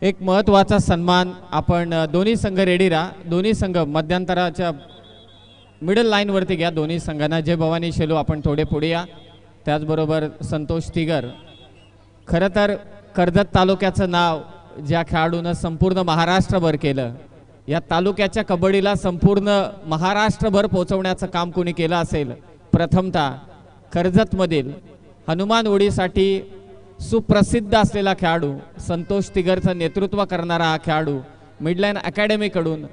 एक महत्त्वाचा सन्मान आपण दोन्ही संघ रेडी राहा. दोन्ही संघ मध्यंतराच्या मिडल लाईनवरती घ्या. दोन्ही संघांना जय भवानी शेलू आपण थोडे पुढे या. त्याचबरोबर संतोष तिगर. खरं तर कर्जत तालुक्याचं नाव ज्या खेळाडूनं संपूर्ण महाराष्ट्रभर केलं, या तालुक्याच्या कबड्डीला संपूर्ण महाराष्ट्रभर पोहोचवण्याचं काम कोणी केलं असेल, प्रथमतः कर्जतमधील हनुमान उडीसाठी सुप्रसिद्ध असलेला खेळाडू संतोष तिगरचं नेतृत्व करणारा हा खेळाडू, मिडलाईन अकॅडमीकडून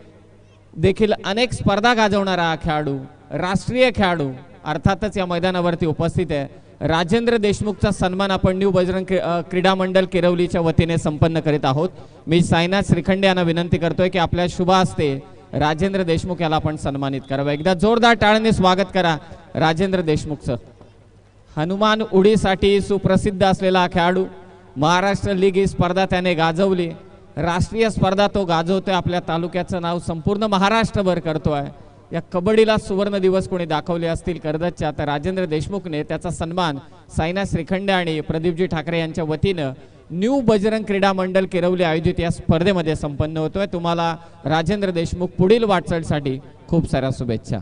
देखील अनेक स्पर्धा गाजवणारा हा खेळाडू, राष्ट्रीय खेळाडू अर्थातच या मैदानावरती उपस्थित आहे. राजेंद्र देशमुखचा सन्मान आपण न्यू बजरंग क्रीडा मंडळ किरवलीच्या वतीने संपन्न करीत आहोत. मी साईनाथ श्रीखंडे यांना विनंती करतोय की आपल्या शुभ हस्ते राजेंद्र देशमुख याला आपण सन्मानित करावं. एकदा जोरदार टाळ्याने स्वागत करा राजेंद्र देशमुखचं. हनुमान उडीसाठी सुप्रसिद्ध असलेला खेळाडू, महाराष्ट्र लीग ही स्पर्धा त्याने गाजवली, राष्ट्रीय स्पर्धा तो गाजवतोय, आपल्या तालुक्याचं नाव संपूर्ण महाराष्ट्रभर करतोय. या कबड्डीला सुवर्ण दिवस कोणी दाखवले असतील कर्जतच्या, तर राजेंद्र देशमुखने त्याचा सन्मान साईनाथ श्रीखंडे आणि प्रदीपजी ठाकरे यांच्या वतीनं न्यू बजरंग क्रीडा मंडळ किरवली आयोजित या स्पर्धेमध्ये संपन्न होतोय. तुम्हाला राजेंद्र देशमुख पुढील वाटचालीसाठी खूप साऱ्या शुभेच्छा.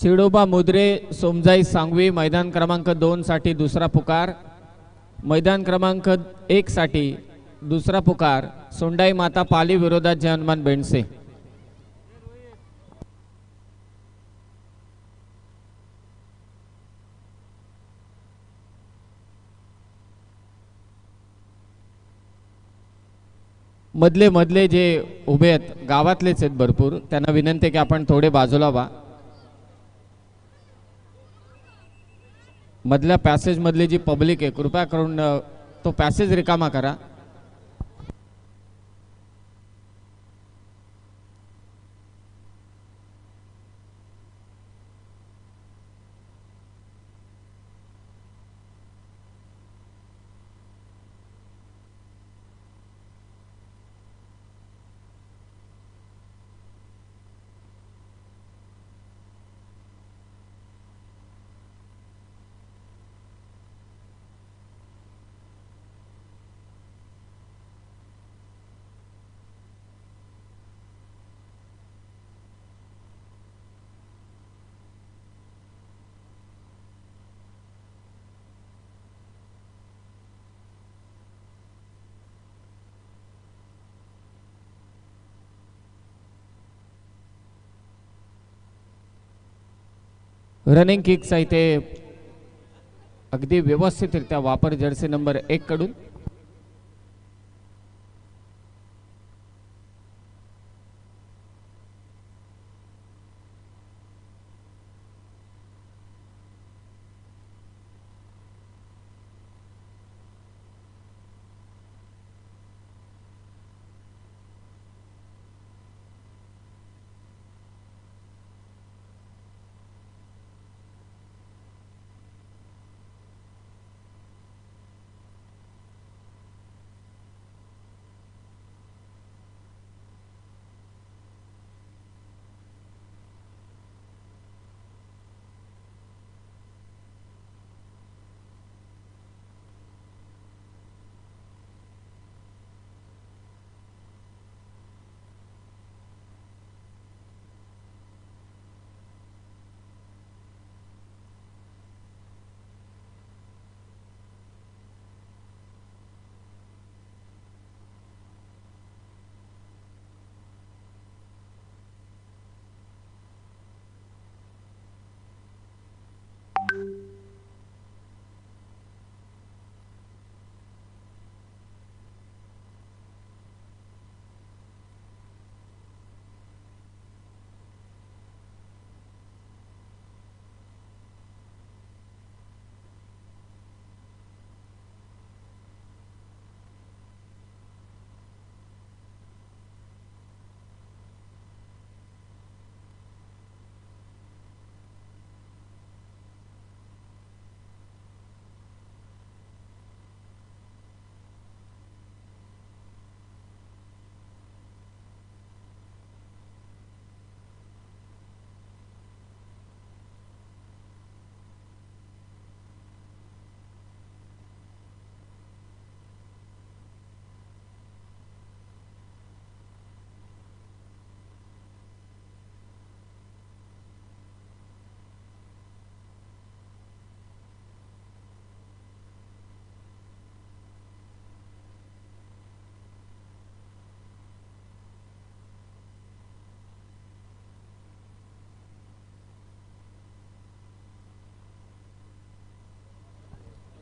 चिडोबा मुद्रे सोमजाई सांगवी मैदान क्रमांक 2 साठी दुसरा पुकार. मैदान क्रमांक 1 साठी दुसरा पुकार सोंडाई माता पाली विरोधात जय हनुमान बेंडसे. मधले जे उभे आहेत गावातलेच आहेत भरपूर, त्यांना विनंती की आपण थोडे बाजूला व्हा. मधल्या पॅसेज मधली जी पब्लिक आहे कृपया करून तो पॅसेज रिकामा करा. रनिंग किकचा इथे अगदी व्यवस्थितरित्या वापर जर्सी नंबर 1 कडून.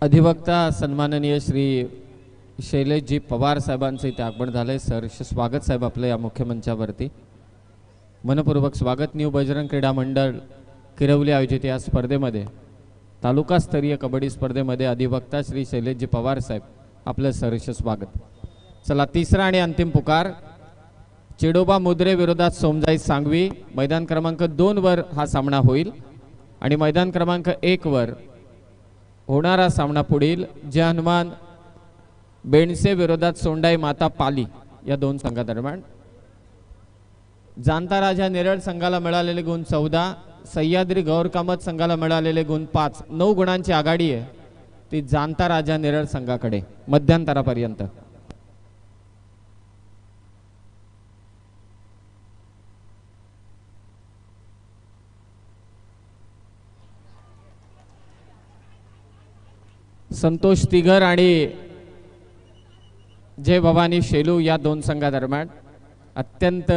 अधिवक्ता सन्माननीय श्री शैलेशजी पवार साहेबांचं इथे आगमन झालंय. सहर्ष स्वागत साहेब आपलं या मुख्य मंचावरती. मनपूर्वक स्वागत. न्यू बजरंग क्रीडा मंडळ किरवली आयोजित या स्पर्धेमध्ये तालुकास्तरीय कबड्डी स्पर्धेमध्ये अधिवक्ता श्री शैलेशजी पवार साहेब आपलं सहर्ष स्वागत. चला तिसरा आणि अंतिम पुकार. चेडोबा मुद्रे विरोधात सोमजाई सांगवी. मैदान क्रमांक 2 वर हा सामना होईल आणि मैदान क्रमांक 1 वर होणारा सामना पुढील जय हनुमान बेणसे विरोधात सोंडाई माता पाली या दोन संघादरम्यान. जाणता राजा नेरळ संघाला मिळालेले गुण 14, सह्याद्री गौर कामत संघाला मिळालेले गुण 5. 9 गुणांची आघाडी आहे ती जाणता राजा नेरळ संघाकडे मध्यांतरापर्यंत. संतोष तिगर आणि जय भवानी शेलू या दोन संघादरम्यान अत्यंत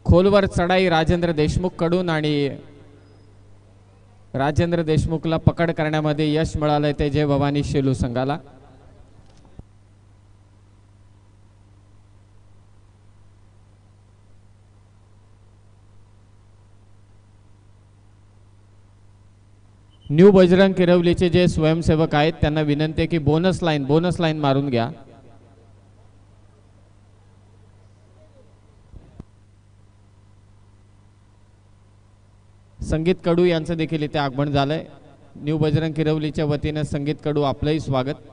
खोलवर चढाई राजेंद्र देशमुख कडून आणि राजेंद्र देशमुखला पकड करण्यामध्ये यश मिळालंय ते जय भवानी शेलू संघाला. न्यू बजरंग किरवलीचे जे स्वयंसेवक आहेत त्यांना विनंती आहे की बोनस लाईन मारून घ्या. संगीत कडू यांचं देखील इथे आगमन झालंय. न्यू बजरंग किरवलीच्या वतीने संगीत कडू आपलंही स्वागत.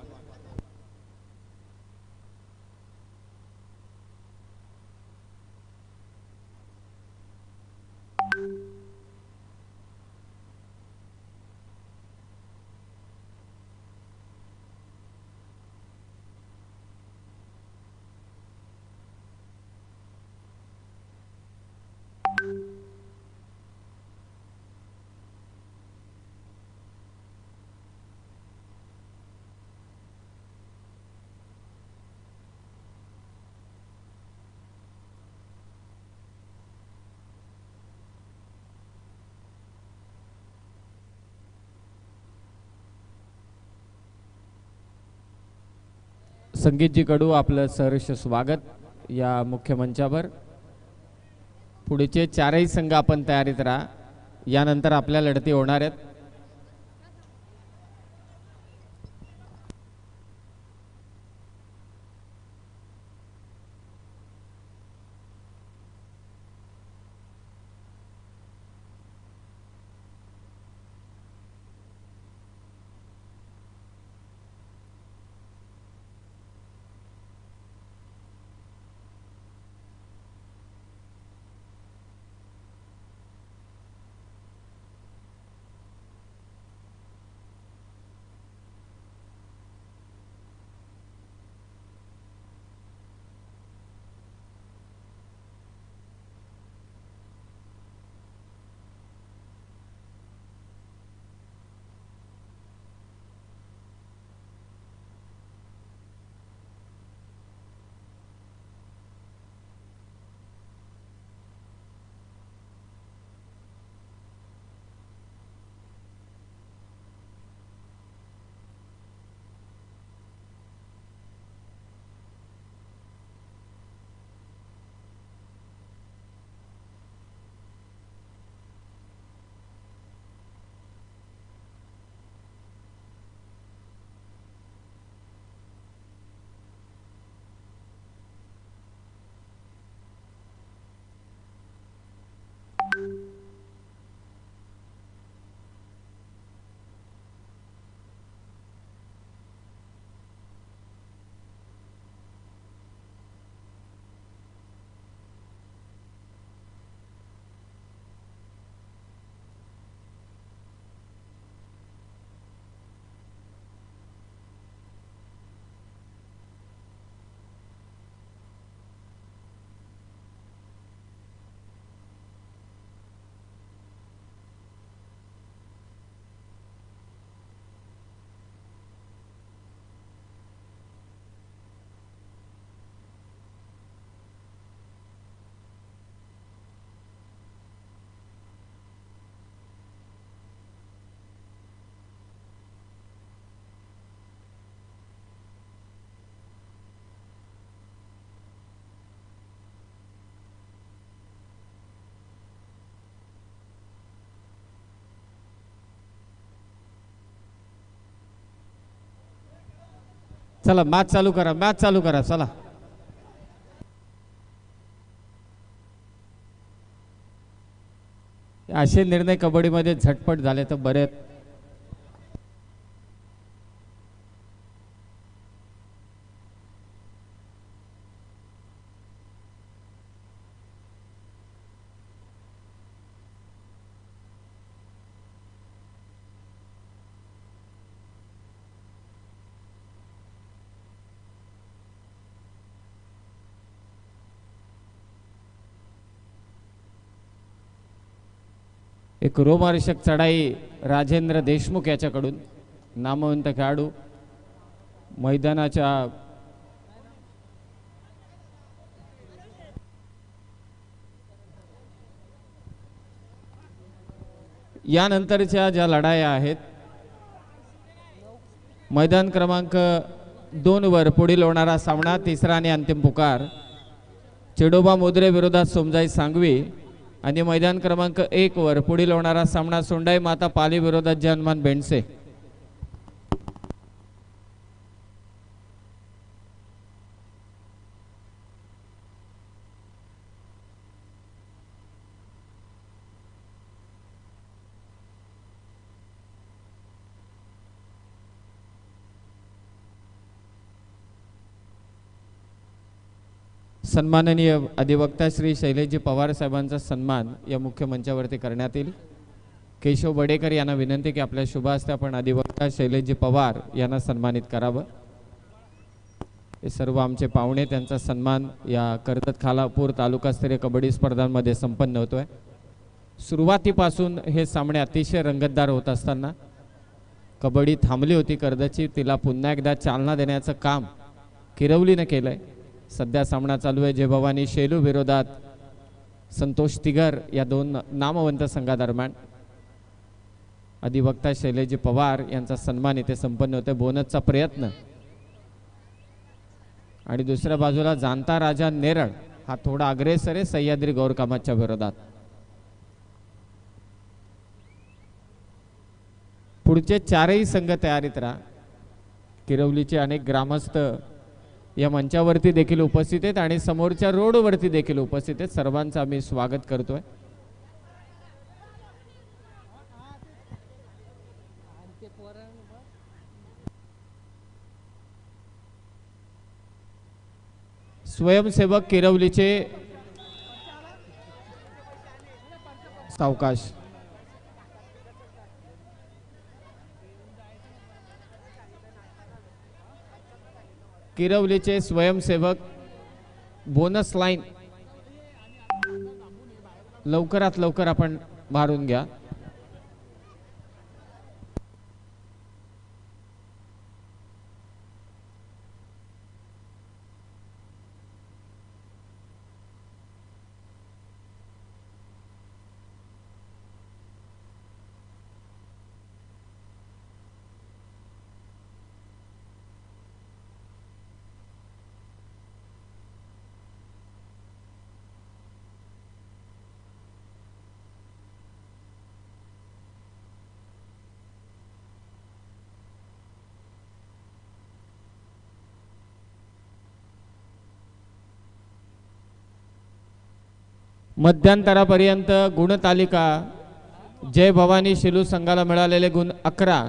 संगीतजी कडू आपलं सहर्ष स्वागत या मुख्य मंचावर. पुढचे चारही संघ आपण तयारीत राहा. यानंतर आपल्या लढती होणार आहेत. चला मॅच चालू करा, मॅच चालू करा. चला असे निर्णय कबड्डीमध्ये झटपट झाले तर बरे. एक रोमहर्षक चढाई राजेंद्र देशमुख याच्याकडून, नामवंत खेळाडू. मैदानाच्या यानंतरच्या ज्या लढाया आहेत, मैदान क्रमांक 2 वर पुढील होणारा सामना, तिसरा आणि अंतिम पुकार चिडोबा मोदरे विरोधात सोमजाई सांगवी. आणि मैदान क्रमांक 1 वर पुढील होणारा सामना सोंडाई माता पाली विरोधात जनमान बेंडसे. सन्माननीय अधिवक्ता श्री शैलेशजी पवार साहेबांचा सन्मान या मुख्य मंचावरती करण्यात येईल. केशव बडेकर यांना विनंती की आपल्या शुभ हस्ते आपण अधिवक्ता शैलेशजी पवार यांना सन्मानित करावं. हे सर्व आमचे पाहुणे, त्यांचा सन्मान या कर्जत खालापूर तालुकास्तरीय कबड्डी स्पर्धांमध्ये संपन्न होतोय. सुरुवातीपासून हे सामने अतिशय रंगतदार होत असताना कबड्डी थांबली होती कर्जतची, तिला पुन्हा एकदा चालना देण्याचं काम किरवलीनं केलंय. सध्या सामना चालू आहे जय भवानी शेलू विरोधात संतोष तिगर या दोन नामवंत संघादरम्यान. अधिवक्ता शैलेशजी पवार यांचा सन्मान इथे संपन्न होते. बोनसचा प्रयत्न आणि दुसऱ्या बाजूला जाणता राजा नेरळ हा थोडा अग्रेसर आहे सह्याद्री गौरकामाच्या विरोधात. पुढचे चारही संघ तयारीत राहा. किरवलीचे अनेक ग्रामस्थ या मंचावरती देखील उपस्थित आहेत आणि समोरच्या रोडवरती देखील उपस्थित आहेत. सर्वांचं आम्ही स्वागत करतोय. स्वयंसेवक किरवलीचे सावकाश. किरवलीचे स्वयंसेवक बोनस लाईन लवकरात लवकर आपण मारून घ्या. मध्यांतरापर्यंत गुणतालिका जय भवानी शेलू संघाला मिळालेले गुण 11,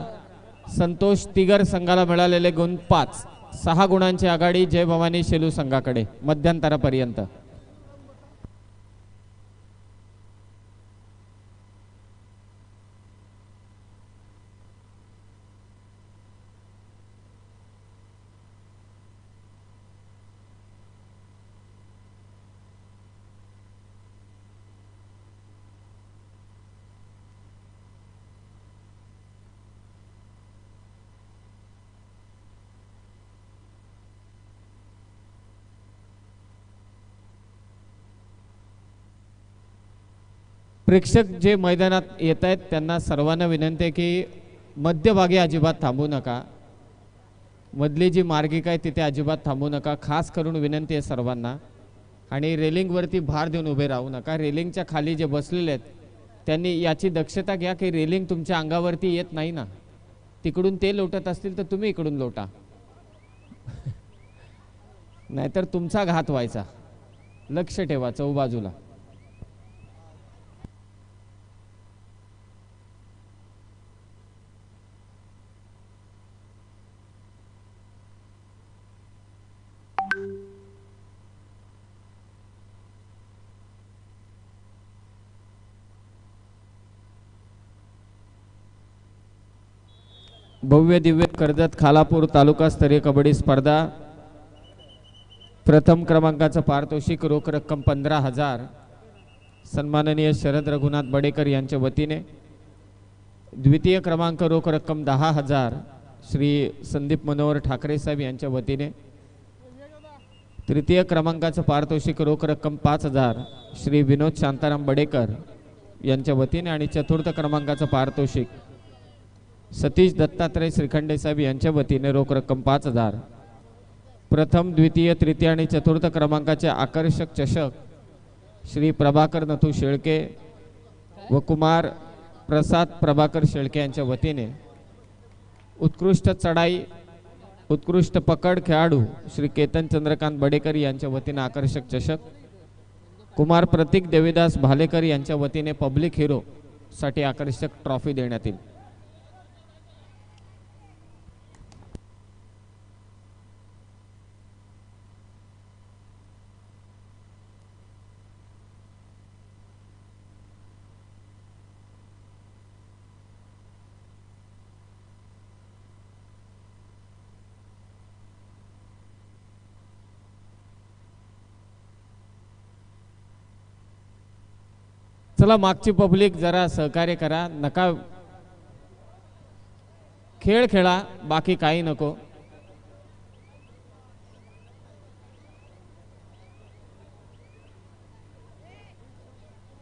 संतोष तिगर संघाला मिळालेले गुण 5. 6 गुणांची आघाडी जय भवानी शेलू संघाकडे मध्यांतरापर्यंत. प्रेक्षक जे मैदानात येत आहेत त्यांना सर्वांना विनंती आहे की मध्यभागी अजिबात थांबू नका. मधली जी मार्गिका आहे तिथे अजिबात थांबू नका. खास करून विनंती आहे सर्वांना. आणि रेलिंगवरती भार देऊन उभे राहू नका. रेलिंगच्या खाली जे बसलेले आहेत त्यांनी याची दक्षता घ्या की रेलिंग तुमच्या अंगावरती येत नाही ना. तिकडून ते लोटत असतील तर तुम्ही इकडून लोटा. नाहीतर तुमचा घात व्हायचा. लक्ष ठेवा चौबाजूला. भव्य दिव्य कर्जत खालापूर तालुकास्तरीय कबड्डी स्पर्धा. प्रथम क्रमांकाचं पारितोषिक रोख रक्कम 15,000 सन्माननीय शरद रघुनाथ बडेकर यांच्या वतीने. द्वितीय क्रमांक रोख रक्कम 10,000 श्री संदीप मनोहर ठाकरे साहेब यांच्या वतीने. तृतीय क्रमांकाचं पारितोषिक रोख रक्कम 5,000 श्री विनोद शांताराम बडेकर यांच्या वतीने. आणि चतुर्थ क्रमांकाचं पारितोषिक सतीश दत्तात्रय श्रीखंडे साहेब यांच्या वतीने रोख रक्कम 5,000. प्रथम द्वितीय तृतीय आणि चतुर्थ क्रमांकाचे आकर्षक चषक श्री प्रभाकर नथू शेळके व कुमार प्रसाद प्रभाकर शेळके यांच्या वतीने. उत्कृष्ट चढाई उत्कृष्ट पकड खेळाडू श्री केतन चंद्रकांत बडेकर यांच्या वतीने आकर्षक चषक. कुमार प्रतीक देवीदास भालेकर यांच्या वतीने पब्लिक हिरो साठी आकर्षक ट्रॉफी देण्यात येईल. चला मागची पब्लिक जरा सहकार्य करा. नका खेळ खेळा, बाकी काही नको.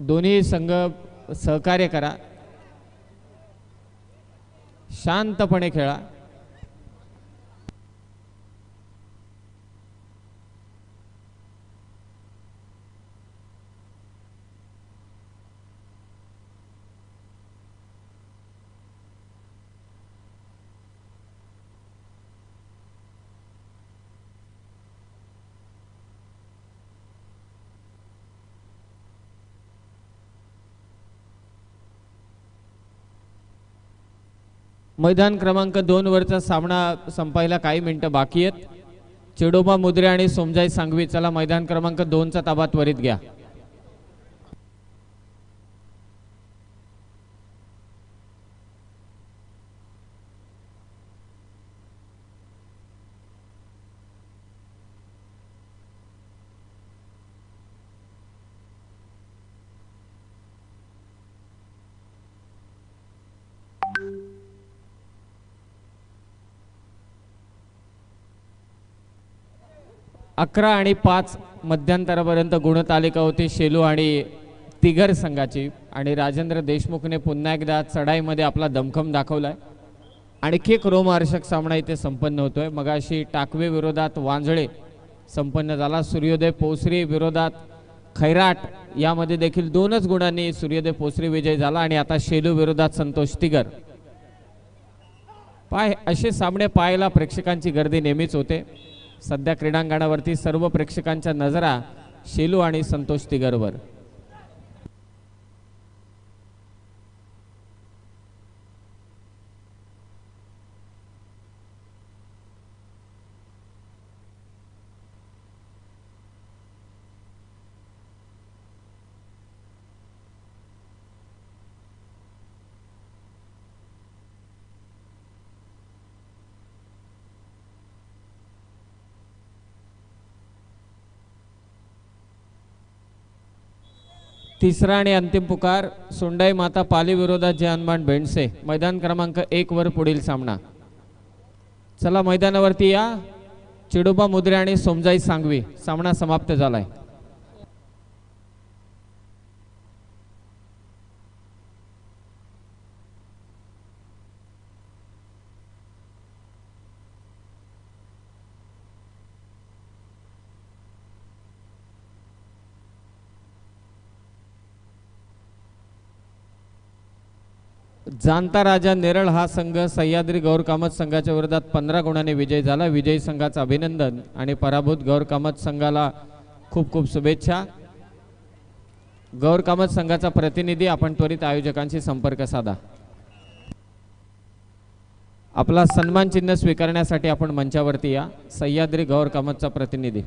दोन्ही संघ सहकार्य करा, शांतपणे खेळा. मैदान क्रमांक 2 वरचा सामना संपायला काही मिनिटं बाकी आहेत. चिडोबा मुद्रे आणि सोमजाई सांगवी. चला मैदान क्रमांक 2 चा ताबा त्वरित घ्या. अकरा आणि 5 मध्यंतरापर्यंत गुणतालिका होती शेलू आणि तिगर संघाची. आणि राजेंद्र देशमुखने पुन्हा एकदा चढाईमध्ये आपला दमखम दाखवलाय. आणखी एक रोमहर्षक सामना इथे संपन्न होतोय. मगाशी टाकवे विरोधात वांजळे संपन्न झाला. सूर्योदय पोसरी विरोधात खैराट यामध्ये देखील 2च गुणांनी सूर्योदय पोसरी विजय झाला. आणि आता शेलू विरोधात संतोष तिगर. असे सामने पाहायला प्रेक्षकांची गर्दी नेहमीच होते. सध्या क्रीडांगणावरती सर्व प्रेक्षकांच्या नजरा शेलू आणि संतोष तिगरवर. तिसरा आणि अंतिम पुकार सोंडाई माता पाली विरोधात जय हनुमान बेंडसे. मैदान क्रमांक 1 वर पुढील सामना. चला मैदानावरती या. चिडोबा मुद्रे आणि सोमजाई सांगवी. सामना समाप्त झालाय. जाणता राजा नेरळ हा संघ सह्याद्री गौर कामत संघाच्या विरोधात 15 गुणांनी विजय झाला. विजयी संघाचं अभिनंदन आणि पराभूत गौर कामत संघाला खूप खूप शुभेच्छा. गौर कामत संघाचा प्रतिनिधी आपण त्वरित आयोजकांशी संपर्क साधा. आपला सन्मान चिन्ह स्वीकारण्यासाठी आपण मंचावरती या. सह्याद्री गौर कामतचा प्रतिनिधी.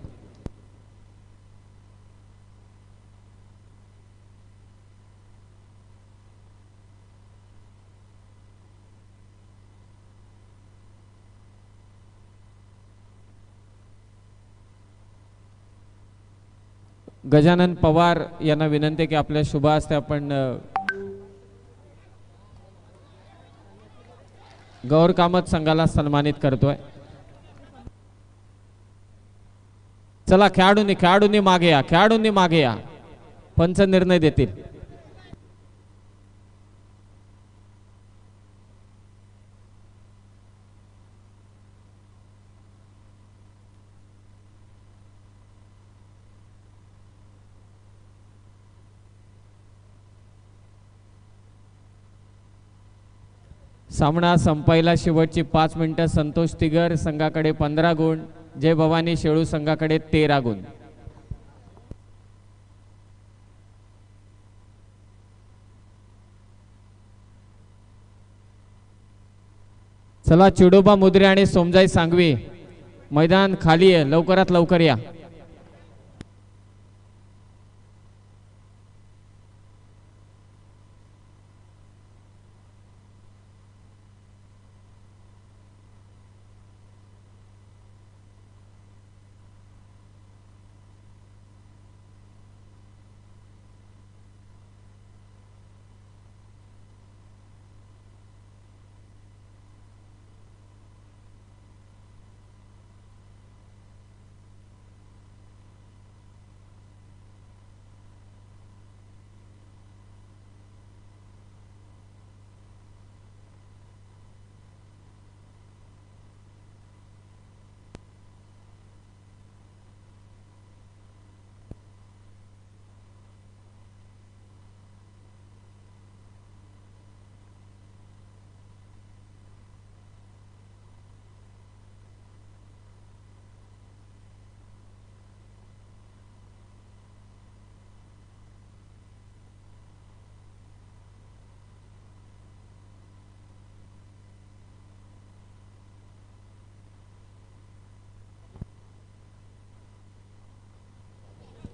गजानन पवार यांना विनंती की आपल्या शुभ हस्ते आपण गौर कामत संघाला सन्मानित करतोय. चला खेळाडूंनी मागे या. खेळाडूंनी मागे या. पंच निर्णय देतील. सामना संपायला शेवटची 5 मिनिटं. संतोष तिगर संघाकडे 15 गुण, जय भवानी शेळू संघाकडे 13 गुण. चला चिडोबा मुद्रे आणि सोमजाई सांगवी मैदान खाली आहे. लवकरात लवकर या.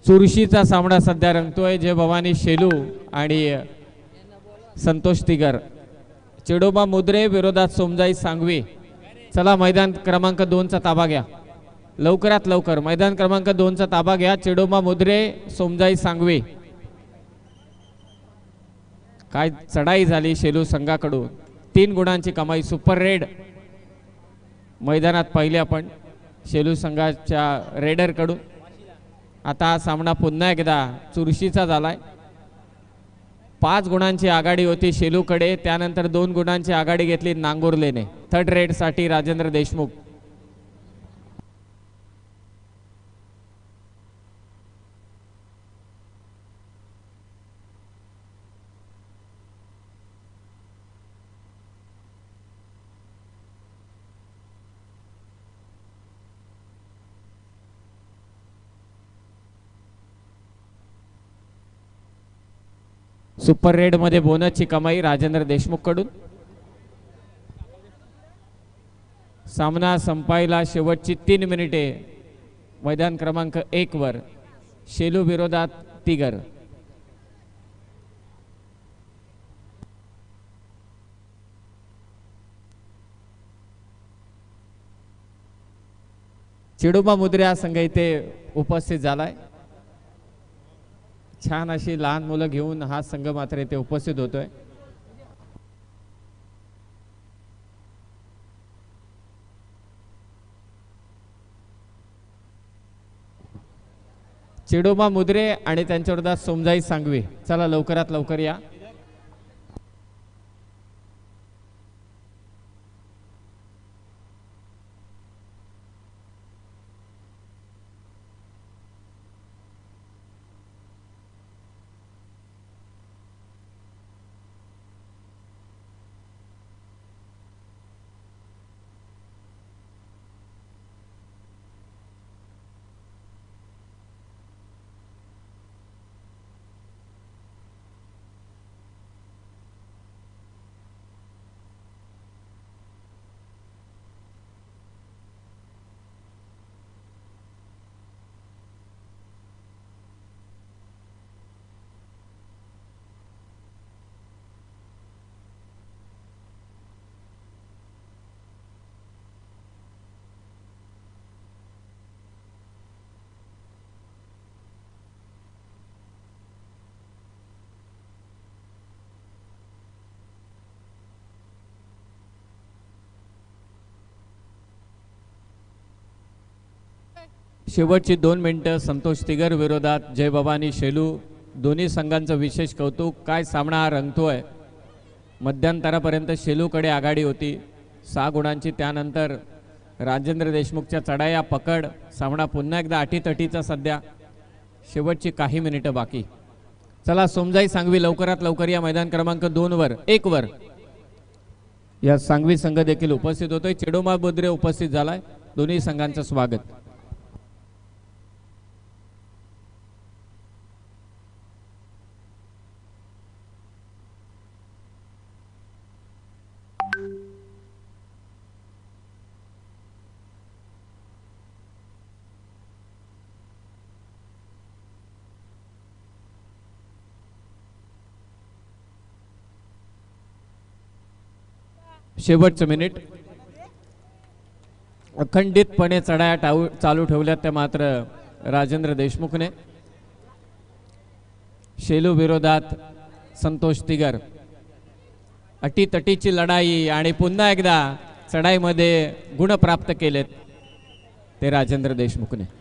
चुरशीचा सामना सध्या रंगतोय. जय भवानी शेलू आणि संतोष तिगर. चिडोबा मुद्रे विरोधात सोमजाई सांगवी. चला मैदान क्रमांक 2 चा ताबा घ्या. लवकरात लवकर मैदान क्रमांक 2 चा ताबा घ्या. चिडोबा मुद्रे सोमजाई सांगवी. काय चढाई झाली शेलू संघाकडून. 3 गुणांची कमाई. सुपर रेड मैदानात पाहिले आपण शेलू संघाच्या रेडर कडून. आता हा सामना पुन्हा एकदा चुरशीचा झालाय. 5 गुणांची आघाडी होती शेलूकडे. त्यानंतर 2 गुणांची आघाडी घेतली नांगुर्लेने. थर्ड रेड साठी राजेंद्र देशमुख. सुपर रेड मध्ये बोनसची कमाई राजेंद्र देशमुख कडून. सामना संपायला शेवटची 3 मिनिटे. मैदान क्रमांक 1 वर शेलू विरोधात तिगर. चिडोबा मुद्रे हा संघ इथे उपस्थित झालाय. छान अशी लहान मुलं घेऊन हा संघ मात्र इथे उपस्थित होतोय. चिडोबा मुद्रे आणि त्यांच्या विरोधात सोमजाई सांगवी. चला लवकरात लवकर या. शेवटची 2 मिनिटं संतोष तिगर विरोधात जय भवानी शेलू. दोन्ही संघांचं विशेष कौतुक. काय सामना हा रंगतोय. मध्यंतरापर्यंत शेलूकडे आघाडी होती 6 गुणांची. त्यानंतर राजेंद्र देशमुखच्या चढाया पकड. सामना पुन्हा एकदा अटीतटीचा सध्या. शेवटची काही मिनिटं बाकी. चला सोमजाई सांगवी लवकरात लवकर या मैदान क्रमांक 2 वर 1 वर या सांगवी संघ देखील उपस्थित होतोय. चेडोमा बोद्रे उपस्थित झालाय. दोन्ही संघांचं स्वागत. शेवटचं मिनिट. अखंडितपणे चढाया चालू ठेवल्यात त्या मात्र राजेंद्र देशमुखने. शेलू विरोधात संतोष तिगर. अटीतटीची लढाई आणि पुन्हा एकदा चढाईमध्ये गुण प्राप्त केलेत ते राजेंद्र देशमुखने.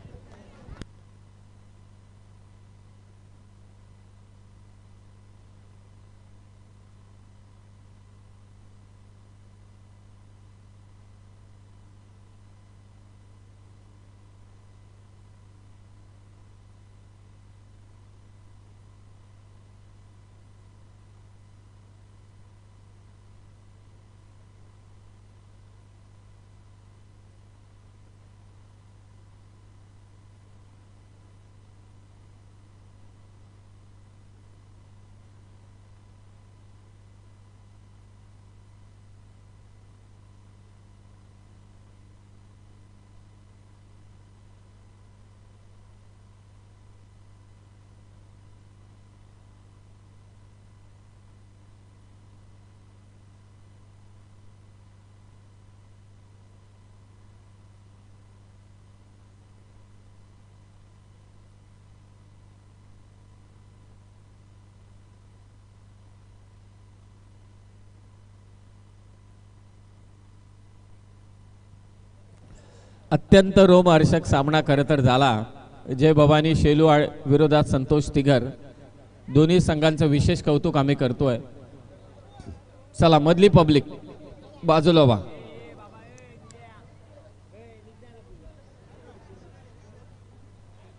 अत्यंत रोमहर्षक सामना खरं तर झाला. जय भवानी शेलू विरोधात संतोष तिगर. दोन्ही संघांचं विशेष कौतुक आम्ही करतोय. चला मधली पब्लिक बाजूला व्हा.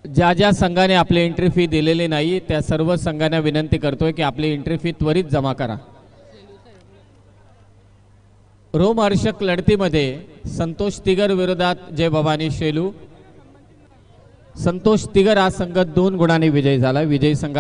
ज्या ज्या संघाने आपली एंट्री फी दिलेली नाही त्या सर्व संघांना विनंती करतोय की आपली एंट्री फी त्वरित जमा करा. रोमहर्षक लढतीमध्ये संतोष तिगर विरोधात जय भवानी शेलू. संतोष तिगर हा संघ 2 गुणांनी विजयी झाला. विजयी संघ